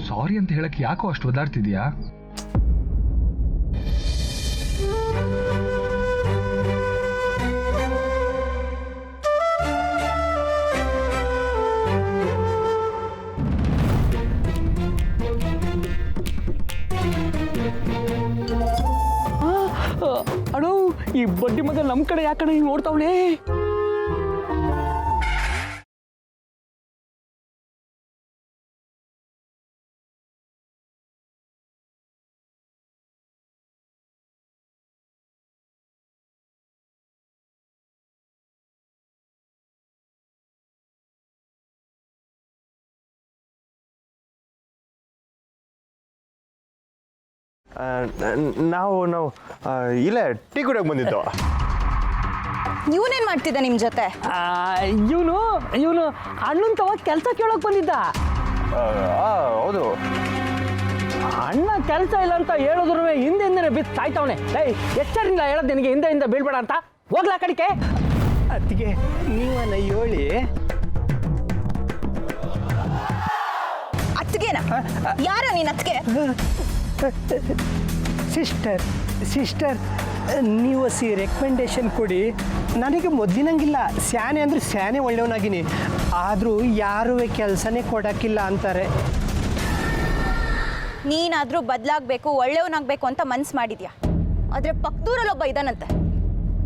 ಸಾರಿ ಅಂತ ಹೇಳಕ್ಕೆ ಯಾಕೋ ಅಷ್ಟು ಒದ್ದಾಡ್ತಿದ್ಯಾ? ಅಣ್ಣ ಈ ಬಡ್ಡಿ ಮಗ ನಮ್ಮ ಕಡೆ ಯಾಕಡೆ ನೋಡ್ತಾವನೆ? ನಾವು ಇಲ್ಲೇ ಟೀ ಕುಡಿಯೋಕೆ ಬಂದಿದ್ದು. ಇವನೇನ್ ಮಾಡ್ತಿದ್ದ ನಿಮ್ಮ ಜೊತೆ? ಇವನು ಅಣ್ಣನ ತವ ಕೆಲಸ ಕೇಳೋಕೆ ಬಂದಿದ್ದ. ಹೌದು. ಅಣ್ಣ ಕೆಲಸ ಇಲ್ಲ ಅಂತ ಹೇಳಿದ್ರು ಹಿಂದೆ ಬಿದ್ದು ಸಾಯ್ತಾವನೆ. ಎಷ್ಟರಿಂದ ಹೇಳೋದು ನಿನಗೆ ಹಿಂದೆ ಬೀಳ್ಬೇಡ ಅಂತ? ಹೋಗ್ಲಾ ಕಡಿಕೆ. ಅದಕ್ಕೆ ನೀವನ್ನ ಹೇಳಿ. ಅತ್ತಿಗೆನಾ? ಯಾರ ನೀನ್ ಅತ್ತಿಗೆ? ಸಿಸ್ಟರ್ ನೀವು ರೆಕಮೆಂಡೇಶನ್ ಕೊಡಿ. ನನಗೆ ಮೊದಲಿನಂಗಿಲ್ಲ, ಸ್ಯಾನೆ ಅಂದ್ರೆ ಸ್ಯಾನೆ ಒಳ್ಳೆಯವನಾಗಿನಿ. ಆದರೂ ಯಾರೂ ಕೆಲಸನೇ ಕೊಡೋಕ್ಕಿಲ್ಲ ಅಂತಾರೆ. ನೀನಾದ್ರೂ ಬದಲಾಗಬೇಕು, ಒಳ್ಳೆಯವನಾಗಬೇಕು ಅಂತ ಮನ್ಸು ಮಾಡಿದ್ಯಾ. ಆದರೆ ಪಕ್ಕದೂರಲ್ಲೊಬ್ಬ ಇದ್ದಾನಂತೆ,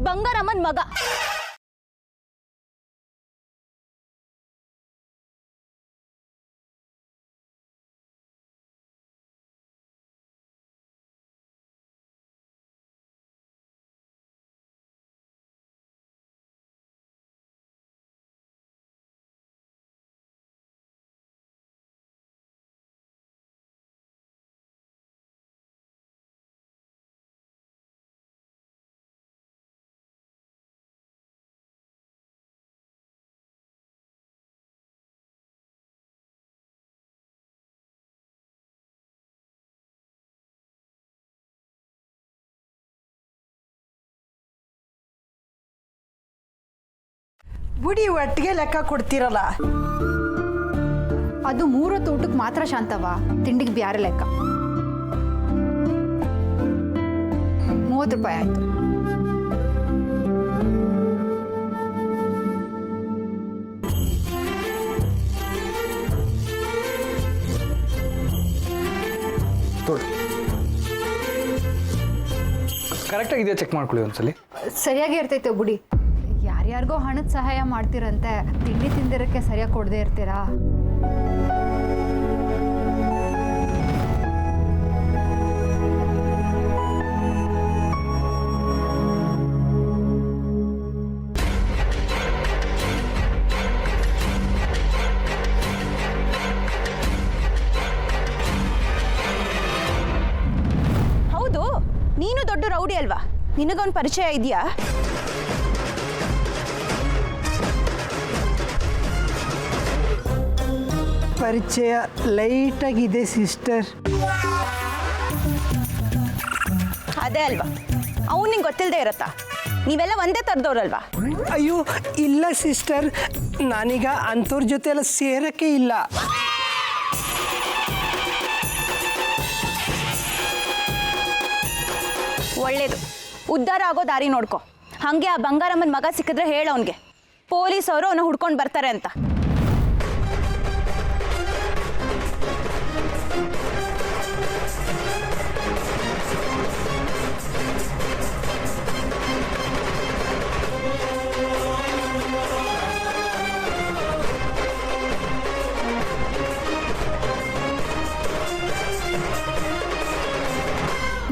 ಬಂಗಾರಮ್ಮನ ಮಗ. ಬುಡಿ ಒಟ್ಟಿಗೆ ಲೆಕ್ಕ ಕೊಡ್ತಿರಲ್ಲ. ಅದು 3 ಹೊತ್ತು ಊಟಕ್ಕೆ ಮಾತ್ರ ಶಾಂತವ, ತಿಂಡಿಗೆ ಬ್ಯಾರೆ ಲೆಕ್ಕ. 30 ರೂಪಾಯಿ ಆಯ್ತು. ಕರೆಕ್ಟಾಗಿದೆಯಾ ಚೆಕ್ ಮಾಡ್ಕೊಳ್ಳಿ ಒಂದ್ಸಲಿ. ಸರಿಯಾಗಿ ಇರ್ತೈತೆ ಬುಡಿ. ಯಾರ್ಯಾರಿಗೋ ಹಣದ ಸಹಾಯ ಮಾಡ್ತೀರಂತೆ, ತಿಂಡಿ ತಿಂದಿರಕ್ಕೆ ಸರಿಯಾಗಿ ಕೊಡದೇ ಇರ್ತೀರಾ? ಹೌದು, ನೀನು ದೊಡ್ಡ ರೌಡಿ ಅಲ್ವಾ? ನಿನಗೊಂದು ಪರಿಚಯ ಇದೆಯಾ? ಪರಿಚಯ ಲೈಟಾಗಿದೆ ಸಿಸ್ಟರ್. ಅದೇ ಅಲ್ವಾ, ಅವನು ನಿಂಗೆ ಗೊತ್ತಿಲ್ಲದೆ ಇರತ್ತಾ? ನೀವೆಲ್ಲ ಒಂದೇ ಥರದವ್ರಲ್ವಾ? ಅಯ್ಯೋ ಇಲ್ಲ ಸಿಸ್ಟರ್, ನಾನೀಗ ಅಂಥವ್ರ ಜೊತೆ ಎಲ್ಲ ಸೇರಕ್ಕೆ ಇಲ್ಲ. ಒಳ್ಳೇದು, ಉದ್ಧಾರ ಆಗೋ ದಾರಿ ನೋಡ್ಕೊ. ಹಾಗೆ ಆ ಬಂಗಾರಮ್ಮನ ಮಗ ಸಿಕ್ಕಿದ್ರೆ ಹೇಳ ಅವನಿಗೆ, ಪೊಲೀಸ್ ಅವರು ಅವನ್ನ ಹುಡ್ಕೊಂಡು ಬರ್ತಾರೆ ಅಂತ.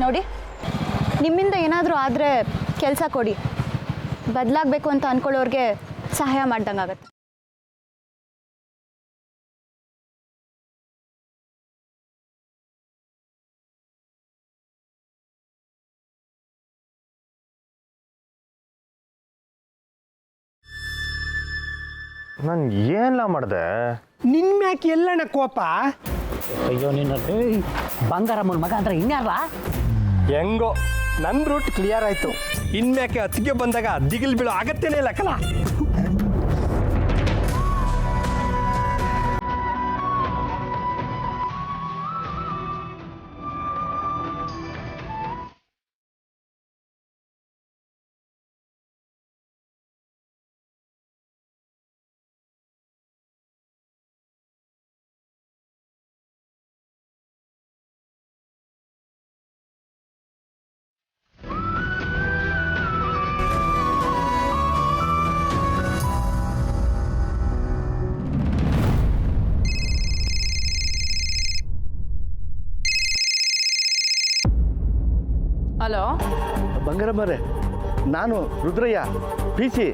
ನೋಡಿ, ನಿಮ್ಮಿಂದ ಏನಾದರೂ ಆದರೆ ಕೆಲಸ ಕೊಡಿ. ಬದಲಾಗಬೇಕು ಅಂತ ಅಂದ್ಕೊಳ್ಳೋರಿಗೆ ಸಹಾಯ ಮಾಡ್ದಂಗಾಗತ್ತೆ. ನಾನು ಏನೆಲ್ಲ ಮಾಡಿದೆ? ನಿನ್ನ ಮ್ಯಾಕೆ ಎಲ್ಲಣ್ಣ ಕೋಪ? ಅಯ್ಯೋ ನಿನ್ನ ಬಂಗಾರಮ್ಮನ ಮಗ ಅಂದ್ರೆ ಇನ್ಯಾರ? ಹೆಂಗೋ ನನ್ನ ರೂಟ್ ಕ್ಲಿಯರ್ ಆಯಿತು. ಇನ್ಮ್ಯಾಕೆ ಅತ್ತಿಗೆ ಬಂದಾಗ ದಿಗಿಲ್ ಬೀಳೋ ಅಗತ್ಯನೇ ಇಲ್ಲ ಕಲ. ಹಲೋ. ಬಂಗಾರಮ್ಮರೇ, ನಾನು ರುದ್ರಯ್ಯ ಪಿ ಸಿ.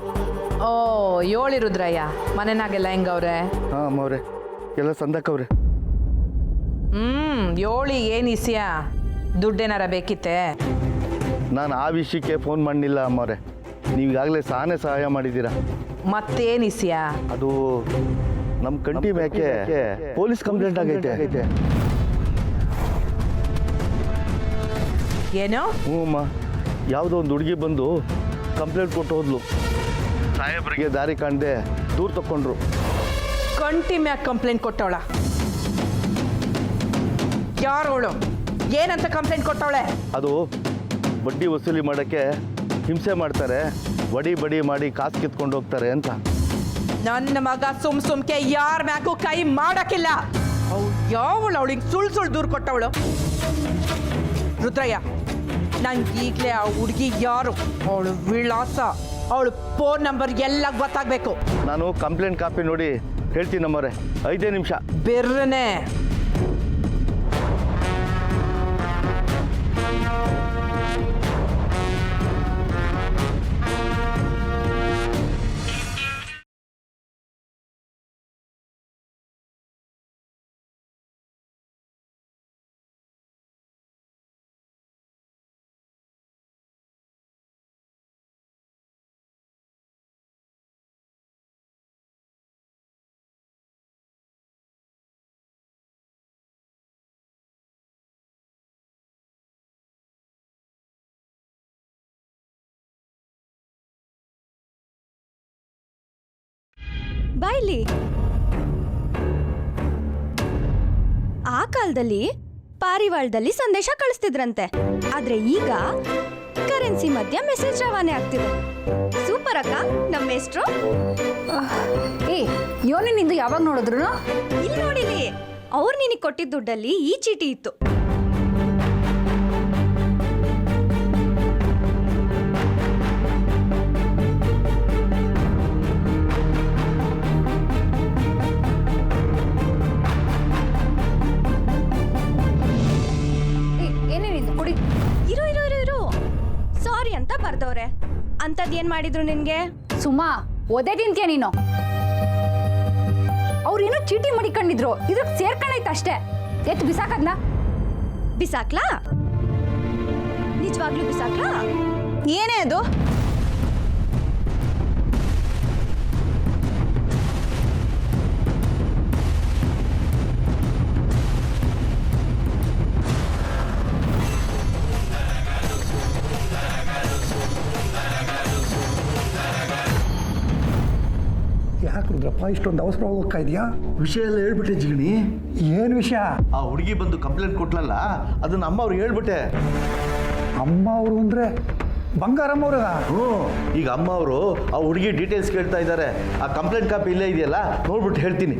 ಓ, ಯೋಳಿ ರುದ್ರಯ್ಯ, ಮನೆನಾಗೆಲ್ಲ ಹೆಂಗವ್ರೆ? ಹಾಂ ಅಮ್ಮವ್ರೆ, ಎಲ್ಲ ಸಂದಕ್ಕವ್ರೆ. ಯೋಳಿ ಏನು ಇಸಿಯ, ದುಡ್ಡೇನಾರ ಬೇಕಿತ್ತೆ? ನಾನು ಆ ವಿಷಯಕ್ಕೆ ಫೋನ್ ಮಾಡಲಿಲ್ಲ ಅಮ್ಮವ್ರೆ, ನೀವೀಗಾಗಲೇ ಸಾನೇ ಸಹಾಯ ಮಾಡಿದ್ದೀರಾ. ಮತ್ತೇನು ಇಸಿಯ? ಅದು ನಮ್ಮ ಕಂಟಿ ಮ್ಯಾಕೆ ಪೊಲೀಸ್ ಕಂಪ್ಲೇಂಟ್ ಆಗೈತೆ. ಏನು? ಹ್ಞೂ ಅಮ್ಮ, ಯಾವುದೋ ಒಂದು ಹುಡುಗಿ ಬಂದು ಕಂಪ್ಲೇಂಟ್ ಕೊಟ್ಟು ಹೋದ್ಲು. ಸಾಹೇಬ್ರಿಗೆ ದಾರಿ ಕಾಣದೆ ದೂರ ತಕ್ಕೊಂಡ್ರು. ಕಂಟಿ ಮ್ಯಾಗ ಕಂಪ್ಲೇಂಟ್ ಕೊಟ್ಟವಳ? ಯಾರೋಳು? ಏನಂತ ಕಂಪ್ಲೇಂಟ್ ಕೊಟ್ಟವಳೆ? ಅದು ಬಡ್ಡಿ ವಸೂಲಿ ಮಾಡೋಕ್ಕೆ ಹಿಂಸೆ ಮಾಡ್ತಾರೆ, ಬಡಿ ಮಾಡಿ ಕಾಸು ಕಿತ್ಕೊಂಡು ಹೋಗ್ತಾರೆ ಅಂತ. ನನ್ನ ಮಗ ಸುಮ್ಕೆ ಯಾರ ಮ್ಯಾಗೂ ಕೈ ಮಾಡಕ್ಕಿಲ್ಲ. ಅವಳು ಯಾವಳು ಅವಳಿಗೆ ಸುಳ್ಳು ದೂರ ಕೊಟ್ಟವಳು? ರುದ್ರಯ್ಯ, ನಂಗೆ ಈಗಲೇ ಆ ಹುಡುಗಿ ಯಾರು, ಅವಳು ವಿಳಾಸ, ಅವಳು ಫೋನ್ ನಂಬರ್ ಎಲ್ಲ ಗೊತ್ತಾಗಬೇಕು. ನಾನು ಕಂಪ್ಲೇಂಟ್ ಕಾಪಿ ನೋಡಿ ಹೇಳ್ತೀನಿ ನಮ್ಮವ್ರೆ, 5 ನಿಮಿಷ. ಬೆರ್ರನೆ. ಬಾಯ್ಲಿ. ಆ ಕಾಲದಲ್ಲಿ ಪಾರಿವಾಳದಲ್ಲಿ ಸಂದೇಶ ಕಳಿಸ್ತಿದ್ರಂತೆ, ಆದ್ರೆ ಈಗ ಕರೆನ್ಸಿ ಮಧ್ಯ ಮೆಸೇಜ್ ರವಾನೆ ಆಗ್ತಿದೆ. ಸೂಪರ್ ಅಕ್ಕ, ನಮ್ಮ ಹೆಸ್ರು. ಏ, ಯೋನಿ ನಿಂದು ಯಾವಾಗ ನೋಡಿದ್ರು? ಇಲ್ಲಿ ನೋಡಿಲಿ, ಅವ್ರು ನಿನಗೆ ಕೊಟ್ಟಿದ್ದ ದುಡ್ಡಲ್ಲಿ ಈ ಚೀಟಿ ಇತ್ತು. ಸಾರಿ ಅಂತ ಬರ್ದವ್ರೆ. ಅಂತದ್ ಏನ್ ಮಾಡಿದ್ರು ನಿನ್ಗೆ? ಸುಮಾ, ಓದೇ ತಿಂತೀಯ ನೀನು? ಅವ್ರೇನೋ ಚೀಟಿ ಮಡಿಕೊಂಡಿದ್ರು, ಇದ್ರಿಗೆ ಸೇರ್ಕೊಂಡೈತೆ ಅಷ್ಟೇ. ಎತ್ತು ಬಿಸಾಕದ್ನ? ಬಿಸಾಕ್ಲಾ? ನಿಜವಾಗ್ಲೂ ಬಿಸಾಕ್ಲಾ? ಏನೇ ಅದು? ಯಾಕೆ ರುದ್ರಪ್ಪ ಇಷ್ಟೊಂದು ಅವಸರ ಹೋಗ್ತಾ ಇದೆಯಾ? ವಿಷಯ ಎಲ್ಲ ಹೇಳ್ಬಿಟ್ಟೆ ಜಿಗಣಿ. ಏನು ವಿಷಯ? ಆ ಹುಡುಗಿ ಬಂದು ಕಂಪ್ಲೇಂಟ್ ಕೊಟ್ಲಲ್ಲ, ಅದನ್ನ ಅಮ್ಮ ಅವ್ರಿಗೆ ಹೇಳ್ಬಿಟ್ಟೆ. ಅಮ್ಮ ಅವರು ಅಂದರೆ ಬಂಗಾರಮ್ಮ ಅವ್ರ? ಹ್ಞೂ, ಈಗ ಅಮ್ಮ ಅವರು ಆ ಹುಡುಗಿ ಡೀಟೇಲ್ಸ್ ಕೇಳ್ತಾ ಇದ್ದಾರೆ. ಆ ಕಂಪ್ಲೇಂಟ್ ಕಾಪಿ ಇಲ್ಲೇ ಇದೆಯಲ್ಲ, ನೋಡ್ಬಿಟ್ಟು ಹೇಳ್ತೀನಿ.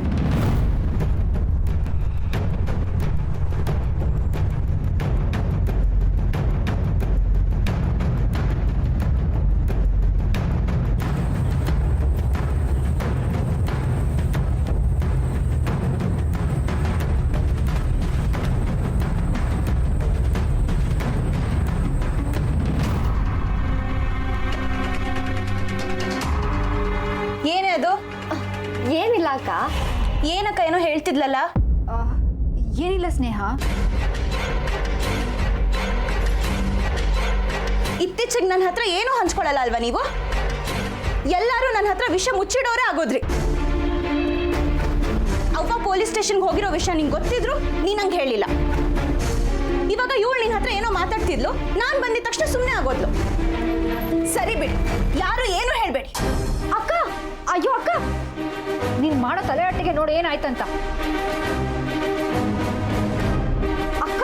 ಏನೇ ಅದು? ಏನಿಲ್ಲ ಅಕ್ಕ. ಏನಕ್ಕ ಏನೋ ಹೇಳ್ತಿದ್ಲಲ್ಲ? ಏನಿಲ್ಲ ಸ್ನೇಹ. ಇತ್ತೀಚೆಗೆ ನನ್ನ ಹತ್ರ ಏನೂ ಹಂಚ್ಕೊಳ್ಳಲ್ಲ ಅಲ್ವಾ ನೀವು? ಎಲ್ಲರೂ ನನ್ನ ಹತ್ರ ವಿಷಯ ಮುಚ್ಚಿಡೋರೇ ಆಗೋದ್ರಿ. ಅವ್ವ ಪೊಲೀಸ್ ಸ್ಟೇಷನ್ಗೆ ಹೋಗಿರೋ ವಿಷಯ ನಿಂಗೆ ಗೊತ್ತಿದ್ರು ನೀನು ನಂಗೆ ಹೇಳಿಲ್ಲ. ಇವಾಗ ಇವಳು ನಿನ್ನ ಹತ್ರ ಏನೋ ಮಾತಾಡ್ತಿದ್ಲು, ನಾನು ಬಂದಿದ ತಕ್ಷಣ ಸುಮ್ಮನೆ ಆಗೋದ್ಲು. ಸರಿ ಬಿಡಿ, ಯಾರು ಏನು ಹೇಳ್ಬೇಡಿ. ಅಕ್ಕ, ಅಯ್ಯೋ ಅಕ್ಕ, ನೀನ್ ಮಾಡೋ ತಲೆಹಟ್ಟಿಗೆ ನೋಡಿ ಏನಾಯ್ತಂತ. ಅಕ್ಕ,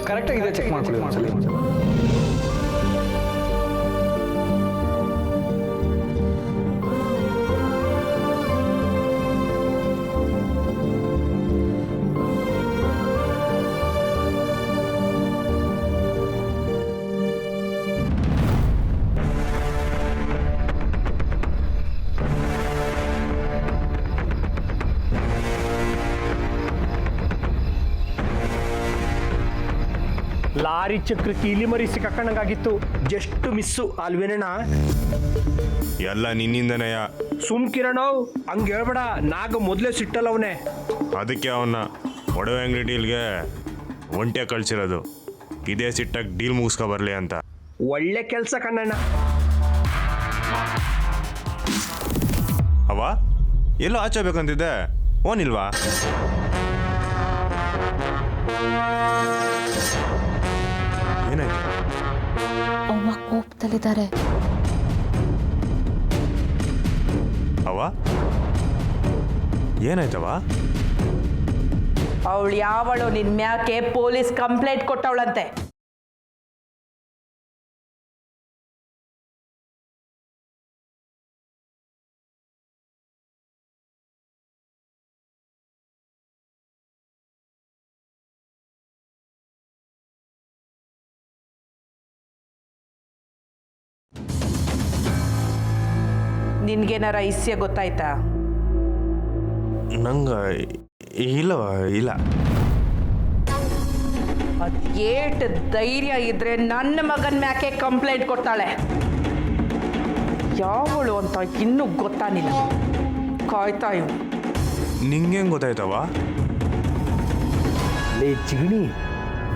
ಕರೆಕ್ಟಾಗಿದೆ, ಚೆಕ್ ಮಾಡ್ಕೊಳ್ಳಿ ಒಂದ್ಸಲಿ. ಲಾರಿ ಚಕ್ರಕ್ಕೆ ಇಲಿ ಮರಿ ಸಿಕ್ಕಣ್ಣಂಗಾಗಿತ್ತು. Just miss ಅಲ್ವೇನಣ್ಣ? ಎಲ್ಲ ನಿನ್ನಿಂದನೆಯ. ಸುಮ್ಕಿರಣ, ಹಂಗೆ ಹೇಳ್ಬೇಡ. ನಾಗ ಮೊದಲೇ ಸಿಟ್ಟಲ್ಲ ಅವನೇ. ಅದಕ್ಕೆ ಅವನ್ನ ಒಡವೆ ಅಂಗಡಿ ಡೀಲ್ಗೆ ಒಂಟೆ ಕಳ್ಸಿರೋದು. ಇದೇ ಸಿಟ್ಟಾಗಿ ಡೀಲ್ ಮುಗಿಸ್ಕೊ ಬರಲಿ ಅಂತ. ಒಳ್ಳೆ ಕೆಲಸ ಕಣ್ಣಣ್ಣ. ಅವ ಎಲ್ಲೋ ಆಚೆ ಬೇಕಂತಿದ್ದೆ, ಓನಿಲ್ವಾ? ಏನಾಯ್ತು? ಅವ್ವ ಕೋಪದಲ್ಲಿದ್ದಾರೆ. ಅವ ಏನಾಯ್ತವ? ಅವಳು ಯಾವಳು ನಿನ್ ಮ್ಯಾಕೆ ಪೊಲೀಸ್ ಕಂಪ್ಲೇಂಟ್ ಕೊಟ್ಟವಳಂತೆ. ನಿನ್ಗೇನಾರ ಇಸ್ಯ ಗೊತ್ತಾಯ್ತಾ? ನಂಗೆ ಇಲ್ಲವ, ಇಲ್ಲ. ಅದ್ ಏಟ್ ಧೈರ್ಯ ಇದ್ರೆ ನನ್ನ ಮಗನ ಮ್ಯಾಕೆ ಕಂಪ್ಲೇಂಟ್ ಕೊಡ್ತಾಳೆ. ಯಾವಳು ಅಂತ ಇನ್ನೂ ಗೊತ್ತಾನಿಲ್ಲ. ಕಾಯ್ತಾ ಇವು. ನಿಂಗೆ ಗೊತ್ತಾಯ್ತವ? ಲೇ ಚಿಗಣಿ,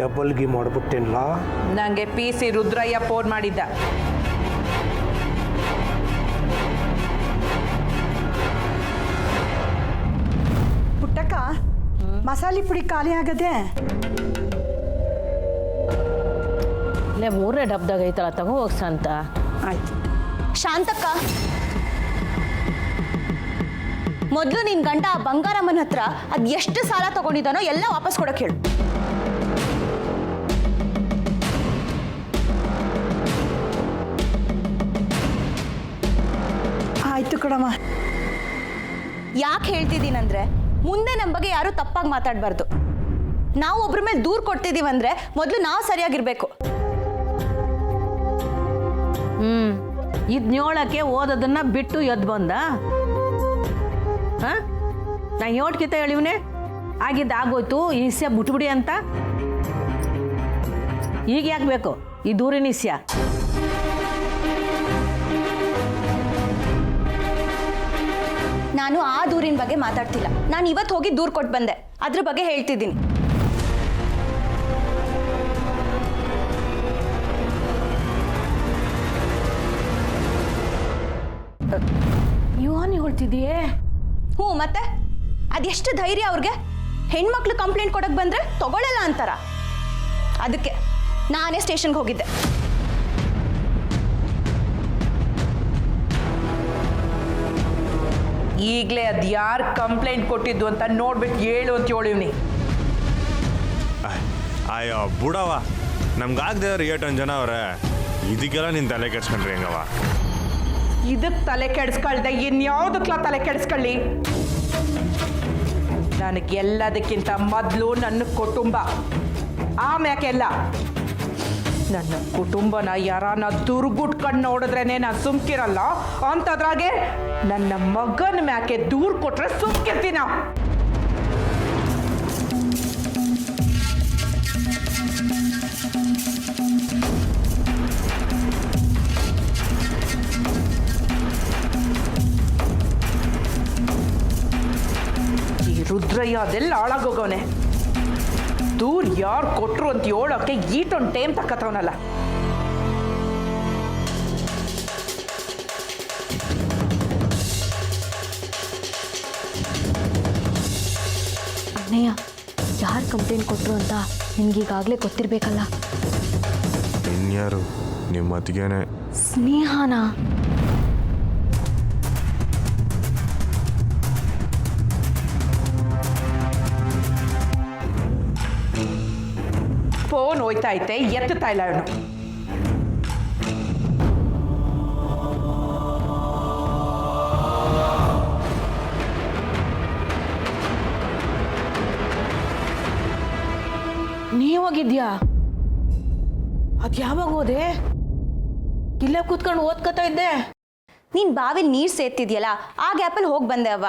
ಡಬಲ್ ಗೇಮ್ ಮಾಡ್ಬಿಟ್ಟೇನಲ್ಲ. ನನಗೆ PC ರುದ್ರಯ್ಯ ಫೋನ್ ಮಾಡಿದ್ದ. ಪುಟ್ಟಕ್ಕ, ಮಸಾಲೆ ಪುಡಿ ಖಾಲಿ ಆಗದೆ. ಇಲ್ಲೇ 3ನೇ ಡಬ್ದಾಗ ಐತಲ್ಲ, ತಗೋ ಹೋಗ್ಸ ಅಂತ. ಆಯ್ತು. ಶಾಂತಕ್ಕ, ಮೊದಲು ನಿನ್ ಗಂಡ ಆ ಬಂಗಾರಮ್ಮನ ಹತ್ರ ಅದ್ ಎಷ್ಟು ಸಾಲ ತಗೊಂಡಿದ್ದಾನೋ ಎಲ್ಲ ವಾಪಸ್ ಕೊಡಕ್ ಹೇಳು. ಆಯ್ತು ಕಣಮ್ಮ. ಯಾಕೆ ಹೇಳ್ತಿದ್ದೀನಂದ್ರೆ, ಮುಂದೆ ನಮ್ಮ ಬಗ್ಗೆ ಯಾರು ತಪ್ಪಾಗಿ ಮಾತಾಡಬಾರ್ದು. ನಾವು ಒಬ್ರ ಮೇಲೆ ದೂರ ಕೊಡ್ತಿದ್ದೀವಂದ್ರೆ ಮೊದಲು ನಾವು ಸರಿಯಾಗಿರ್ಬೇಕು. ಇದ್ನೋಳಕ್ಕೆ ಓದೋದನ್ನ ಬಿಟ್ಟು ಎದ್ದು ಬಂದ. ನಾ ಯೋಟ್ಕಿತ ಹೇಳಿವ್ನೆ, ಆಗಿದ್ದಾಗೋಯ್ತು, ಇಸ್ಯ ಬಿಟ್ಬಿಡಿ ಅಂತ. ಈಗ ಯಾಕೆ ಬೇಕು ಈ ದೂರಿನ ಇಸ್ಯ? ನಾನು ಆ ದೂರಿನ ಬಗ್ಗೆ ಮಾತಾಡ್ತಿಲ್ಲ. ನಾನು ಇವತ್ತು ಹೋಗಿ ದೂರ ಕೊಟ್ಟು ಬಂದೆ, ಅದ್ರ ಬಗ್ಗೆ ಹೇಳ್ತಿದ್ದೀನಿ. ಇವನ್ ಹೇಳ್ತಿದ್ದೀಯೇ? ಹ್ಞೂ, ಮತ್ತೆ ಅದೆಷ್ಟು ಧೈರ್ಯ ಅವ್ರಿಗೆ? ಹೆಣ್ಮಕ್ಳು ಕಂಪ್ಲೇಂಟ್ ಕೊಡಕ್ ಬಂದ್ರೆ ತಗೊಳ್ಳಲ್ಲ ಅಂತಾರ. ಅದಕ್ಕೆ ನಾನೇ ಸ್ಟೇಷನ್ಗೆ ಹೋಗಿದ್ದೆ. ಈಗಲೇ ಅದು ಯಾರು ಕಂಪ್ಲೇಂಟ್ ಕೊಟ್ಟಿದ್ದು ಅಂತ ನೋಡ್ಬಿಟ್ಟು ಹೇಳು ಅಂತ ಹೇಳಿವ್ನಿ. ಅಯ್ಯೋ ಬುಡವ, ನಮ್ಗಾಗದೆ 8 ಜನ ಅವ್ರೆ. ಇದಕ್ಕೆಲ್ಲ ನಿನ್ನ ತಲೆ ಕೆಡ್ಸ್ಕೊಂಡ್ರಿ ಹೆಂಗವ? ಇದಕ್ಕೆ ತಲೆ ಕೆಡಿಸ್ಕೊಳ್ದೆ ಇನ್ಯಾವುದಕ್ಲ ತಲೆ ಕೆಡಿಸ್ಕೊಳ್ಳಿ? ನನಗೆಲ್ಲದಕ್ಕಿಂತ ಮೊದಲು ನನ್ನ ಕುಟುಂಬ, ಆಮ್ಯಾಕೆಲ್ಲ. ನನ್ನ ಕುಟುಂಬನ ಯಾರನ್ನ ದುರ್ಗುಟ್ಕೊಂಡು ನೋಡಿದ್ರೇನೆ ನಾನು ಸುಮ್ಕಿರಲ್ಲ. ಅಂಥದ್ರಾಗೆ ನನ್ನ ಮಗನ ಮ್ಯಾಕೆ ದೂರ ಕೊಟ್ರೆ ಸುಮ್ಕಿರ್ತೀನ. ಈ ರುದ್ರಯ್ಯ ಅದೆಲ್ಲ ಹಾಳಾಗೋಗವನೆ. ದೂರ ಯಾರು ಕೊಟ್ರು ಅಂತ ಹೇಳೋಕೆ ಈಟೊಂದು ಟೈಮ್ ತಕ್ಕತ್ತವನಲ್ಲ. ಅಣ್ಣಯ್ಯ, ಯಾರು ಕಂಪ್ಲೇಂಟ್ ಕೊಟ್ರು ಅಂತ ನಿನ್ಗೀಗಾಗಲೇ ಗೊತ್ತಿರಬೇಕಲ್ಲ. ಇನ್ಯಾರು? ನಿಮ್ಮ ಅತ್ತಿಗೆನೆ. ಸ್ನೇಹನಾ? ಫೋನ್ ಹೋಯ್ತಾ ಐತೆ, ಎತ್ತುತ್ತಾ ಇಲ್ಲ ಅವನು. ನೀ ಹೋಗಿದ್ಯಾ? ಅದ್ ಯಾವಾಗ ಹೋದೆ? ಇಲ್ಲೇ ಕೂತ್ಕೊಂಡು ಓದ್ಕೊತಾ ಇದ್ದೆ. ನೀನ್ ಬಾವಿಲಿ ನೀರು ಸೇರ್ತಿದ್ಯಲ್ಲ, ಆ ಗ್ಯಾಪಲ್ಲಿ ಹೋಗಿ ಬಂದೆ ಅವ್ವ.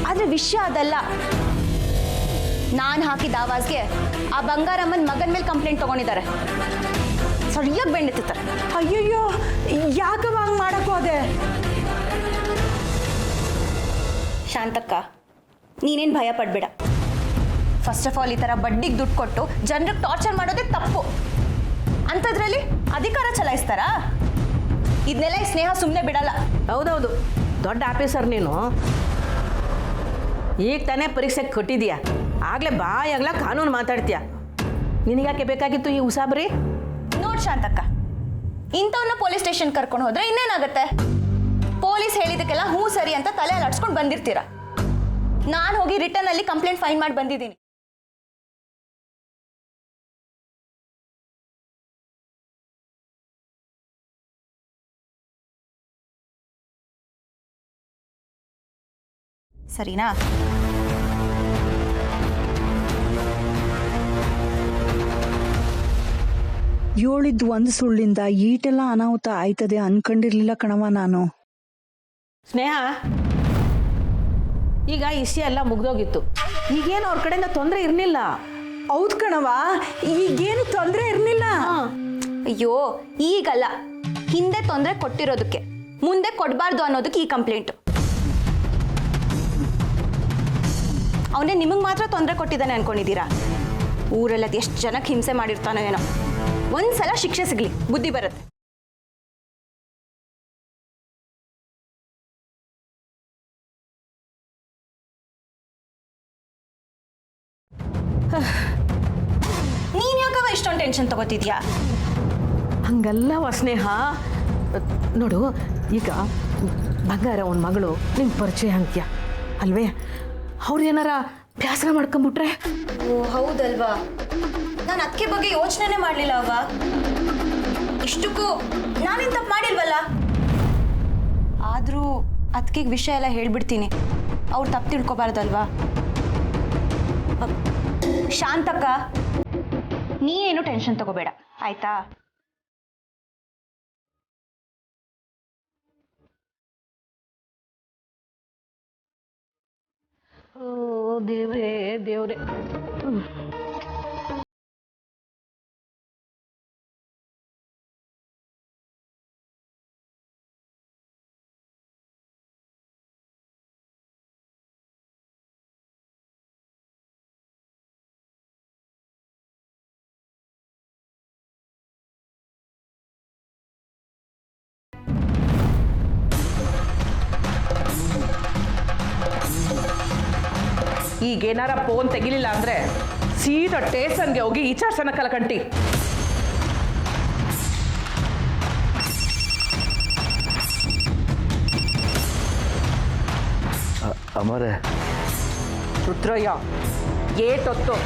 ಆದ್ರೆ ವಿಷಯ ಅದಲ್ಲ. ನಾನು ಹಾಕಿದ ಆವಾಜ್ಗೆ ಆ ಬಂಗಾರಮ್ಮನ ಮಗನ ಮೇಲೆ ಕಂಪ್ಲೇಂಟ್ ತಗೊಂಡಿದ್ದಾರೆ. ಸರಿಯಾಗಿ ಬೆಂಡೆತ್ತಾರೆ. ಅಯ್ಯಯ್ಯೋ ಯಾಕವ ಹಂಗೆ ಮಾಡಕ್ಕೋ ಅದೇ? ಶಾಂತಕ್ಕ, ನೀನೇನು ಭಯ ಪಡಬೇಡ. ಫಸ್ಟ್ ಆಫ್ ಆಲ್ ಈ ಥರ ಬಡ್ಡಿಗೆ ದುಡ್ಡು ಕೊಟ್ಟು ಜನರಿಗೆ ಟಾರ್ಚರ್ ಮಾಡೋದೇ ತಪ್ಪು. ಅಂಥದ್ರಲ್ಲಿ ಅಧಿಕಾರ ಚಲಾಯಿಸ್ತಾರಾ? ಇದನ್ನೆಲ್ಲ ಈ ಸ್ನೇಹ ಸುಮ್ಮನೆ ಬಿಡಲ್ಲ. ಹೌದೌದು, ದೊಡ್ಡ ಆಫೀಸರ್ ನೀನು. ಈಗ ತಾನೇ ಪರೀಕ್ಷೆಗೆ ಕೊಟ್ಟಿದ್ಯಾ, ಆಗಲೇ ಬಾಯಾಗ್ಲ ಕಾನೂನು ಮಾತಾಡ್ತೀಯ. ನಿನಗ್ಯಾಕೆ ಬೇಕಾಗಿತ್ತು ಈ ಉಸಾಬರಿ? ನೋಡ್ ಶಾಂತಕ್ಕ, ಇಂಥವನ್ನ ಪೊಲೀಸ್ ಸ್ಟೇಷನ್ ಕರ್ಕೊಂಡು ಹೋದ್ರೆ ಇನ್ನೇನಾಗತ್ತೆ? ಪೊಲೀಸ್ ಹೇಳಿದಕ್ಕೆಲ್ಲ ಹ್ಞೂ ಸರಿ ಅಂತ ತಲೆ ಅಲ್ಲಾಡ್ಸ್ಕೊಂಡು ಬಂದಿರ್ತೀರ. ನಾನು ಹೋಗಿ ರಿಟರ್ನ್ ಅಲ್ಲಿ ಕಂಪ್ಲೇಂಟ್ ಫೈಲ್ ಮಾಡಿ ಬಂದಿದ್ದೀನಿ. ಸರಿನಾ? ಹೇಳಿದ್ದು ಒಂದು ಸುಳ್ಳಿಂದ ಈಟೆಲ್ಲ ಅನಾಹುತ ಆಯ್ತದೆ ಅನ್ಕೊಂಡಿರ್ಲಿಲ್ಲ ಕಣವ ನಾನು. ಸ್ನೇಹ, ಈಗ ಇಷ್ಯ ಎಲ್ಲ ಮುಗ್ದೋಗಿತ್ತು. ಈಗೇನು ಅವ್ರ ಕಡೆಯಿಂದ ತೊಂದರೆ ಇರಲಿಲ್ಲ. ಹೌದು ಕಣವ, ಈಗೇನು ತೊಂದರೆ ಇರಲಿಲ್ಲ. ಅಯ್ಯೋ, ಈಗಲ್ಲ, ಹಿಂದೆ ತೊಂದರೆ ಕೊಟ್ಟಿರೋದಕ್ಕೆ ಮುಂದೆ ಕೊಡಬಾರ್ದು ಅನ್ನೋದಕ್ಕೆ ಈ ಕಂಪ್ಲೇಂಟು. ಅವನೇ ನಿಮಗೆ ಮಾತ್ರ ತೊಂದರೆ ಕೊಟ್ಟಿದ್ದಾನೆ ಅನ್ಕೊಂಡಿದ್ದೀರಾ? ಊರಲ್ಲಿ ಅದು ಎಷ್ಟು ಜನಕ್ಕೆ ಹಿಂಸೆ ಮಾಡಿರ್ತಾನೋ ಏನೋ. ಒಂದ್ಸಲ ಶಿಕ್ಷೆ ಸಿಗ್ಲಿ, ಬುದ್ಧಿ ಬರುತ್ತೆ. ನೀನ್ ಯಾಕವ ಇಷ್ಟೊಂದು ಟೆನ್ಷನ್ ತಗೋತಿದ್ಯಾ? ಹಂಗಲ್ಲವ ಸ್ನೇಹ. ನೋಡು, ಈಗ ಬಂಗಾರ ಅವನ ಮಗಳು ನಿಂಗೆ ಪರಿಚಯ ಅಂತ್ಯ ಅಲ್ವೇ? ಅವ್ರು ಏನಾರ ಬ್ಯಾಸರ ಮಾಡ್ಕೊಂಬಿಟ್ರೆ? ಓ ಹೌದಲ್ವಾ, ನಾನು ಅದಕ್ಕೆ ಬಗ್ಗೆ ಯೋಚನೆ ಮಾಡಲಿಲ್ಲ ಅವ್ವ. ಇಷ್ಟಕ್ಕೂ ನಾನೇನು ತಪ್ಪು ಮಾಡಿಲ್ವಲ್ಲ. ಆದರೂ ಅದಕ್ಕೆ ವಿಷಯ ಎಲ್ಲ ಹೇಳ್ಬಿಡ್ತೀನಿ, ಅವ್ರು ತಪ್ಪು ತಿಳ್ಕೊಬಾರ್ದಲ್ವಾ. ಶಾಂತಕ್ಕ, ನೀ ಏನು ಟೆನ್ಷನ್ ತಗೋಬೇಡ ಆಯ್ತಾ? ಓ ದೇವ್ರೇ ದೇವ್ರೇ. ಈಗೇನಾರ ಫೋನ್ ತೆಗಿಲಿಲ್ಲ ಅಂದ್ರೆ ಸೀದಾ ಸ್ಟೇಷನ್ಗೆ ಹೋಗಿ ವಿಚಾರಿಸೋಣ ಕಲಕಂಟಿ. ಅಮರೇ, ರುದ್ರಯ್ಯ ಏಟೊತ್ತು